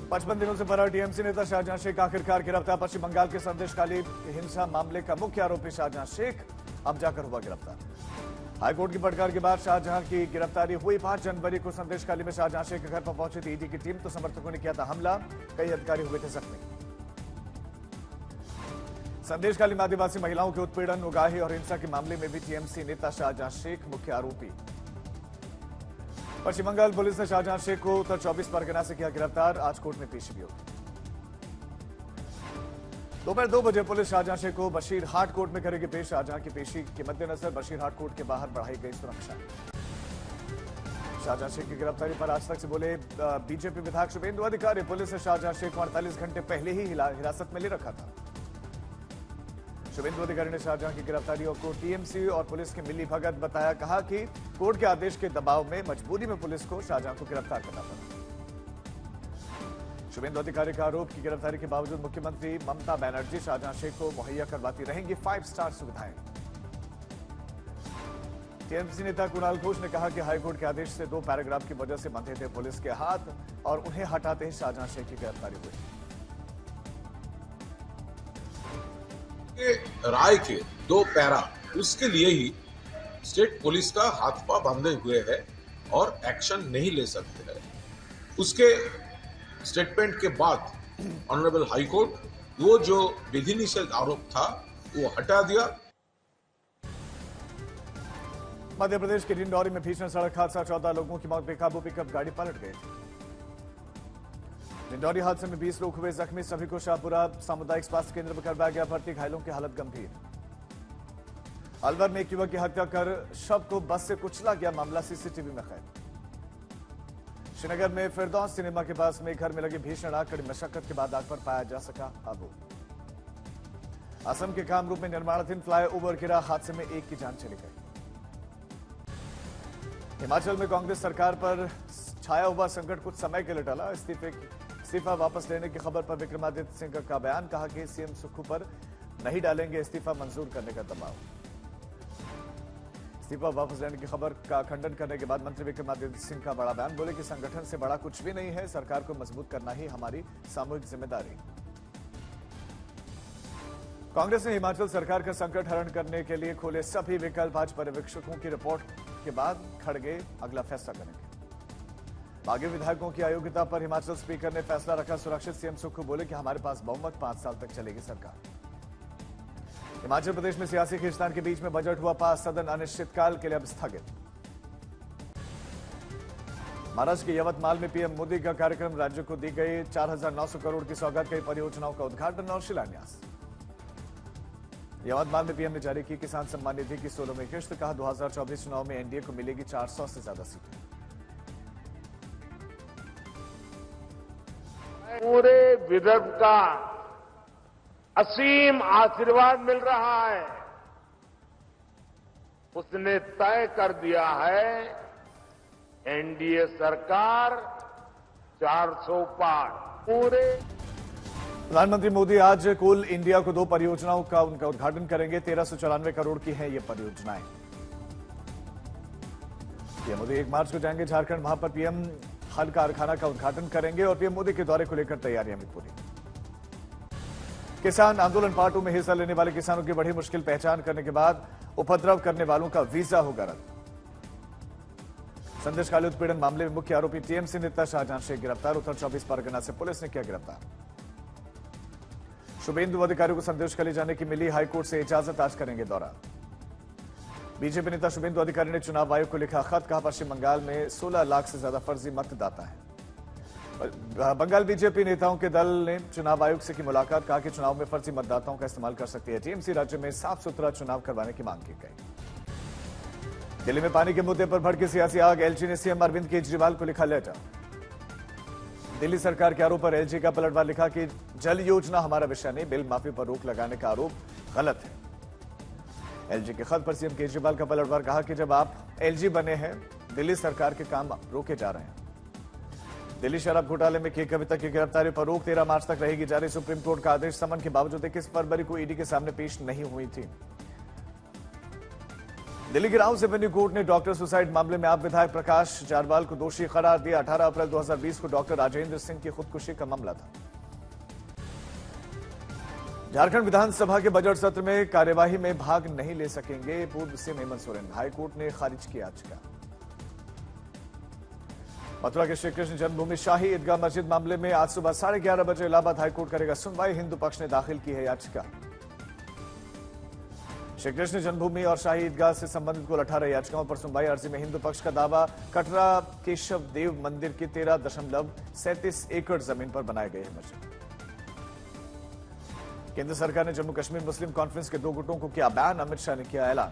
55 दिनों से फरार टीएमसी नेता शाहजहां शेख आखिरकार गिरफ्तार। पश्चिम बंगाल के संदेशखाली हिंसा मामले का मुख्य आरोपी शाहजहां शेख अब जाकर हुआ गिरफ्तार। हाईकोर्ट की फटकार के बाद शाहजहां की गिरफ्तारी हुई। 5 जनवरी को संदेशखाली में शाहजहां शेख के घर पर पहुंची थी ईडी की टीम, तो समर्थकों ने किया था हमला, कई अधिकारी हुए थे जख्मी। संदेशखाली में आदिवासी महिलाओं के उत्पीड़न, उगाही और हिंसा के मामले में भी टीएमसी नेता शाहजहां शेख मुख्य आरोपी। पश्चिम बंगाल पुलिस ने शाहजहां शेख को उत्तर 24 परगना से किया गिरफ्तार। आज कोर्ट में पेशी भी होगी। दोपहर 2 बजे पुलिस शाहजहां शेख को बशीरहाट कोर्ट में करेगी पेश। शाहजहां की पेशी के मद्देनजर बशीरहाट कोर्ट के बाहर बढ़ाई गई सुरक्षा। शाहजहां शेख की गिरफ्तारी पर आज तक से बोले बीजेपी विधायक शुभेंदु अधिकारी। पुलिस ने शाहजहां शेख को 48 घंटे पहले ही हिरासत में ले रखा था। शुभेंदु अधिकारी ने शाहजहां की गिरफ्तारी को टीएमसी और पुलिस की मिली भगत बताया। कहा कि कोर्ट के आदेश के दबाव में मजबूरी में पुलिस को शाहजहां को गिरफ्तार करना पड़ा। शुभेंदु अधिकारी का आरोप की गिरफ्तारी के बावजूद मुख्यमंत्री ममता बनर्जी शाहजहां शेख को मुहैया करवाती रहेंगी 5 स्टार सुविधाएं। टीएमसी नेता कुणाल घोष ने कहा कि हाईकोर्ट के आदेश से 2 पैराग्राफ की वजह से बंधे थे पुलिस के हाथ और उन्हें हटाते ही शाहजहां शेख की गिरफ्तारी हुई। राय के 2 पैरा उसके लिए ही स्टेट पुलिस का हाथ पा बांधे हुए है और एक्शन नहीं ले सकते हैं। उसके स्टेटमेंट के बाद ऑनरेबल हाई कोर्ट वो जो विधि निषेध आरोप था वो हटा दिया। मध्य प्रदेश के डिंडौरी में भीषण सड़क हादसा, 14 लोगों की मौत, बेकाबू पिकअप गाड़ी पलट गई। डिंडौरी हादसे में 20 लोग हुए जख्मी। सभी को शाहपुरा सामुदायिक स्वास्थ्य केंद्र में करवाया गया भर्ती। घायलों की हालत गंभीर। अलवर में एक युवक की हत्या कर शव को बस से कुचला गया, मामला सीसीटीवी में कैद। श्रीनगर में फिरदौस सिनेमा के पास में घर में लगी भीषण आग, कड़ी मशक्कत के बाद आग पर पाया जा सका काबू। असम के कामरूप में निर्माणाधीन फ्लाईओवर गिरा, हादसे में एक की जान चली गई। हिमाचल में कांग्रेस सरकार पर छाया हुआ संकट कुछ समय के लिए टला। इस्तीफा वापस लेने की खबर पर विक्रमादित्य सिंह का बयान। कहा कि सीएम सुक्खू पर नहीं डालेंगे इस्तीफा मंजूर करने का दबाव। इस्तीफा वापस लेने की खबर का खंडन करने के बाद मंत्री विक्रमादित्य सिंह का बड़ा बयान। बोले कि संगठन से बड़ा कुछ भी नहीं है, सरकार को मजबूत करना ही हमारी सामूहिक जिम्मेदारी। कांग्रेस ने हिमाचल सरकार का संकट हरण करने के लिए खोले सभी विकल्प। आज पर्यवेक्षकों की रिपोर्ट के बाद खड़गे अगला फैसला करेंगे। बागी विधायकों की अयोग्यता पर हिमाचल स्पीकर ने फैसला रखा सुरक्षित। सीएम सुक्खू बोले कि हमारे पास बहुमत, 5 साल तक चलेगी सरकार। हिमाचल प्रदेश में सियासी खींचतान के बीच में बजट हुआ पास, सदन अनिश्चितकाल के लिए अब स्थगित। महाराष्ट्र के यवतमाल में पीएम मोदी का कार्यक्रम, राज्य को दी गई 4,900 करोड़ की सौगात, कई परियोजनाओं का उद्घाटन और शिलान्यास। यवतमाल में पीएम ने जारी की किसान सम्मान निधि की 16वीं किश्त। कहा 2024 चुनाव में एनडीए को मिलेगी 400 से ज्यादा सीटें। पूरे विदर्भ का असीम आशीर्वाद मिल रहा है। उसने तय कर दिया है एनडीए सरकार 400 पार। पूरे प्रधानमंत्री मोदी आज कोल इंडिया को 2 परियोजनाओं का उनका उद्घाटन करेंगे। 1394 करोड़ की हैं ये परियोजनाएं। पीएम मोदी 1 मार्च को जाएंगे झारखंड, वहां पर पीएम हल कारखाना का उद्घाटन करेंगे और पीएम मोदी के दौरे को लेकर तैयारियां भी पूरी। किसान आंदोलन पार्टों में हिस्सा लेने वाले किसानों की बड़ी मुश्किल पहचान करने के बाद उपद्रव करने वालों का वीजा होगा रद्द। संदेशखाली उत्पीड़न मामले में मुख्य आरोपी टीएमसी नेता शाहजहां शेख गिरफ्तार। उत्तर 24 परगना से पुलिस ने किया गिरफ्तार। शुभेंदु अधिकारी को संदेशखाली जाने की मिली हाईकोर्ट से इजाजत, आज करेंगे दौरा। बीजेपी नेता शुभेंदु अधिकारी ने चुनाव आयोग को लिखा खत। कहा पश्चिम बंगाल में 16 लाख से ज्यादा फर्जी मतदाता है। बंगाल बीजेपी नेताओं के दल ने चुनाव आयोग से की मुलाकात। कहा कि चुनाव में फर्जी मतदाताओं का इस्तेमाल कर सकती है टीएमसी। राज्य में साफ सुथरा चुनाव करवाने की मांग की गई। दिल्ली में पानी के मुद्दे पर भड़की सियासी आग। एलजी ने सीएम अरविंद केजरीवाल को लिखा लेटर। दिल्ली सरकार के आरोप पर एलजी का पलटवार। लिखा कि जल योजना हमारा विषय नहीं, बिल माफी पर रोक लगाने का आरोप गलत है। एलजी के खत पर सीएम केजरीवाल का पलटवार। कहा कि जब आप एलजी बने हैं, दिल्ली सरकार के काम रोके जा रहे हैं। दिल्ली शराब घोटाले में के कविता की गिरफ्तारी पर रोक 13 मार्च तक रहेगी जारी। सुप्रीम कोर्ट का आदेश समन के बावजूद 21 फरवरी को ईडी के सामने पेश नहीं हुई थी। दिल्ली की राउस एवेन्यू कोर्ट ने डॉक्टर सुसाइड मामले में आप विधायक प्रकाश जारवाल को दोषी करार दिया। 18 अप्रैल 2020 को डॉक्टर राजेंद्र सिंह की खुदकुशी का मामला था। झारखंड विधानसभा के बजट सत्र में कार्यवाही में भाग नहीं ले सकेंगे पूर्व सीएम हेमंत सोरेन। हाईकोर्ट ने खारिज किया याचिका। मथुरा के श्रीकृष्ण जन्मभूमि शाही ईदगाह मस्जिद मामले में आज सुबह 11:30 बजे इलाहाबाद हाईकोर्ट करेगा सुनवाई। हिंदू पक्ष ने दाखिल की है याचिका। श्रीकृष्ण जन्मभूमि और शाही ईदगाह से संबंधित कुल 18 याचिकाओं पर सुनवाई। अर्जी में हिंदू पक्ष का दावा, कटरा केशव देव मंदिर की 13.37 एकड़ जमीन पर बनाए गए हैं मस्जिद। केंद्र सरकार ने जम्मू कश्मीर मुस्लिम कॉन्फ्रेंस के 2 गुटों को किया बैन। अमित शाह ने किया ऐलान।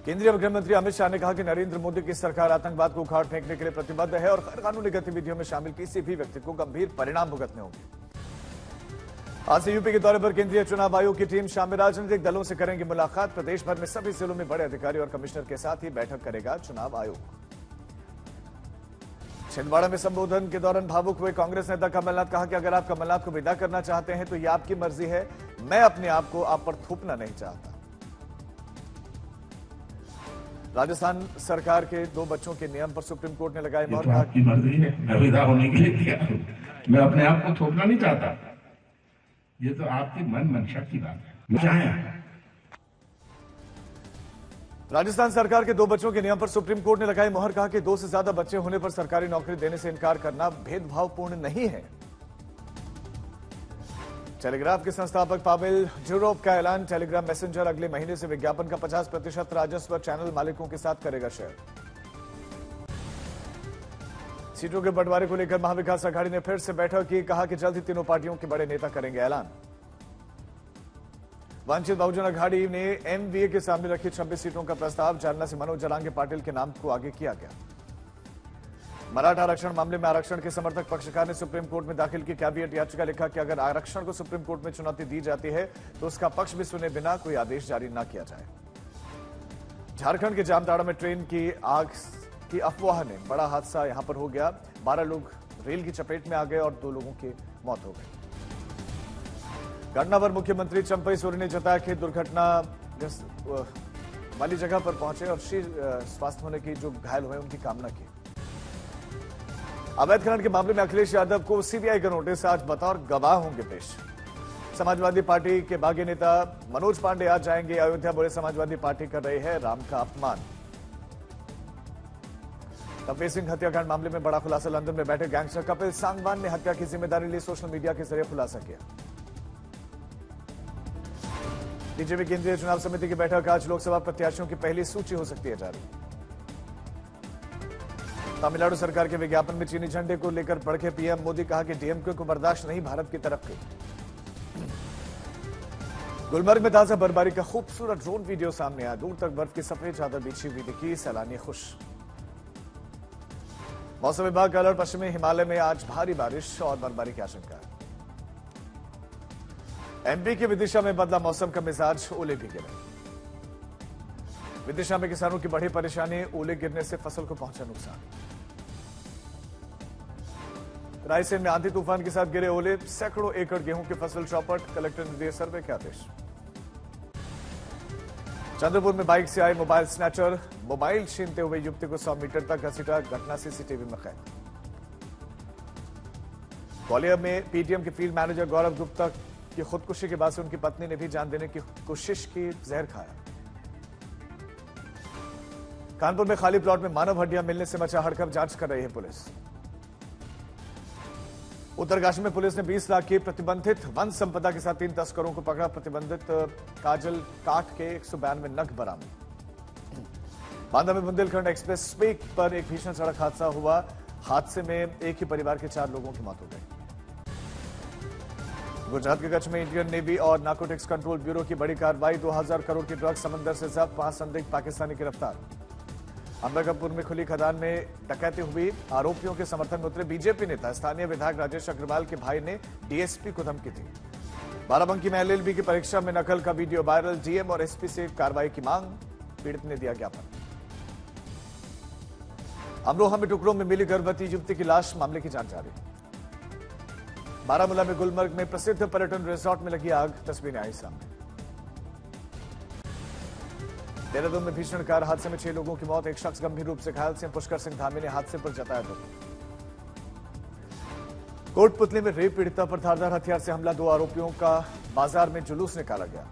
केंद्रीय गृह मंत्री अमित शाह ने कहा कि नरेंद्र मोदी की सरकार आतंकवाद को उखाड़ फेंकने के लिए प्रतिबद्ध है और गैर कानूनी गतिविधियों में शामिल किसी भी व्यक्ति को गंभीर परिणाम भुगतने होंगे। आज से यूपी के दौरे पर केंद्रीय चुनाव आयोग की टीम शामिल। राजनीतिक दलों से करेंगे मुलाकात। प्रदेश भर में सभी जिलों में बड़े अधिकारी और कमिश्नर के साथ ही बैठक करेगा चुनाव आयोग। छिंदवाड़ा में संबोधन के दौरान भावुक हुए कांग्रेस नेता कमलनाथ। कहा कि अगर आप कमलनाथ को विदा करना चाहते हैं तो यह आपकी मर्जी है, मैं अपने आप को आप पर थोपना नहीं चाहता। राजस्थान सरकार के 2 बच्चों के नियम पर सुप्रीम कोर्ट ने लगाई मोहर। आपकी मर्जी है, मैं विदा होने के लिए तैयार हूं। मैं अपने आप को थोपना नहीं चाहता। ये तो आपकी मन मंशा की बात है। चाहे राजस्थान सरकार के 2 बच्चों के नियम पर सुप्रीम कोर्ट ने लगाई मोहर। कहा कि 2 से ज्यादा बच्चे होने पर सरकारी नौकरी देने से इनकार करना भेदभावपूर्ण नहीं है। टेलीग्राफ के संस्थापक पावेल ड्यूरोव का ऐलान। टेलीग्राम मैसेंजर अगले महीने से विज्ञापन का 50% राजस्व चैनल मालिकों के साथ करेगा शेयर। सीटों के बंटवारे को लेकर महाविकास अघाड़ी ने फिर से बैठक की। कहा कि जल्द ही तीनों पार्टियों के बड़े नेता करेंगे ऐलान। वंचित बहुजन अघाड़ी ने एमवीए के सामने रखी 26 सीटों का प्रस्ताव। जालना से मनोज जरांगे पाटिल के नाम को आगे किया गया। मराठा आरक्षण मामले में आरक्षण के समर्थक पक्षकार ने सुप्रीम कोर्ट में दाखिल की कैविएट याचिका। लिखा कि अगर आरक्षण को सुप्रीम कोर्ट में चुनौती दी जाती है तो उसका पक्ष भी सुने बिना कोई आदेश जारी न किया जाए। झारखंड के जामताड़ा में ट्रेन की आग की अफवाह ने बड़ा हादसा यहां पर हो गया। 12 लोग रेल की चपेट में आ गए और 2 लोगों की मौत हो गई। घटना पर मुख्यमंत्री चंपई सोरेन ने जताया कि दुर्घटना वाली जगह पर पहुंचे और स्वास्थ्य होने की जो घायल हुए उनकी कामना की। अवैध खनन के मामले में अखिलेश यादव को सीबीआई का नोटिस। आज बतौर गवाह होंगे पेश। समाजवादी पार्टी के बागी नेता मनोज पांडे आज जाएंगे अयोध्या। बोले समाजवादी पार्टी कर रही है राम का अपमान। कपिल सिंह हत्याकांड मामले में बड़ा खुलासा। लंदन में बैठे गैंगस्टर कपिल सांगवान ने हत्या की जिम्मेदारी ली। सोशल मीडिया के जरिए खुलासा किया। बीजेपी केंद्रीय चुनाव समिति की बैठक। आज लोकसभा प्रत्याशियों की पहली सूची हो सकती है जारी। तमिलनाडु सरकार के विज्ञापन में चीनी झंडे को लेकर भड़के पीएम मोदी। कहा कि डीएमके को बर्दाश्त नहीं भारत की तरक्की। गुलमर्ग में ताजा बर्फबारी का खूबसूरत ड्रोन वीडियो सामने आया। दूर तक बर्फ की सफेद चादर बिछी हुई दिखी। सैलानी खुश। मौसम विभाग का अलर्ट। पश्चिमी हिमालय में आज भारी बारिश और बर्फबारी की आशंका है। एमपी के विदिशा में बदला मौसम का मिजाज। ओले भी गिरे। विदिशा में किसानों की बड़ी परेशानी। ओले गिरने से फसल को पहुंचा नुकसान। रायसेन में आंधी तूफान के साथ गिरे ओले। सैकड़ों एकड़ गेहूं की फसल चौपट। कलेक्टर ने दिए सर्वे के आदेश। चंद्रपुर में बाइक से आए मोबाइल स्नैचर। मोबाइल छीनते हुए युवती को 100 मीटर तक घसीटा। घटना सीसीटीवी में कैद। ग्वालियर में पीटीएम के फील्ड मैनेजर गौरव गुप्ता की खुदकुशी के बाद से उनकी पत्नी ने भी जान देने की कोशिश की, जहर खाया। कानपुर में खाली प्लॉट में मानव हड्डियां मिलने से मचा हड़कंप। जांच कर रही है पुलिस। उत्तरकाशी में पुलिस ने 20 लाख की प्रतिबंधित वन संपदा के साथ 3 तस्करों को पकड़ा। प्रतिबंधित काजल काठ के 192 नग बरामद। बांदा में बुंदेलखंड एक्सप्रेस वे पर एक भीषण सड़क हादसा हुआ। हादसे में एक ही परिवार के 4 लोगों की मौत हो गई। गुजरात के कच्छ में इंडियन नेवी और नार्कोटिक्स कंट्रोल ब्यूरो की बड़ी कार्रवाई। 2000 करोड़ की ड्रग्स समंदर से जब्त। 5 संदिग्ध पाकिस्तानी गिरफ्तार। अंबिकापुर में खुली खदान में डकैती हुई। आरोपियों के समर्थन में उतरे बीजेपी नेता। स्थानीय विधायक राजेश अग्रवाल के भाई ने डीएसपी को धमकी दी। बाराबंकी में एलएलबी की परीक्षा में नकल का वीडियो वायरल। डीएम और एसपी से कार्रवाई की मांग। पीड़ित ने दिया ज्ञापन। अमरोहा में टुकड़ों में मिली गर्भवती युवती की लाश। मामले की जांच जारी। बारामूला में गुलमर्ग में प्रसिद्ध पर्यटन रिजॉर्ट में लगी आग। तस्वीरें आई सामने। देहरादून में भीषण कार हादसे में 6 लोगों की मौत, एक शख्स गंभीर रूप से घायल से। पुष्कर सिंह धामी ने हादसे पर जताया दुख। कोटपुतली में रेप पीड़िता पर धारदार हथियार से हमला, 2 आरोपियों का बाजार में जुलूस निकाला गया।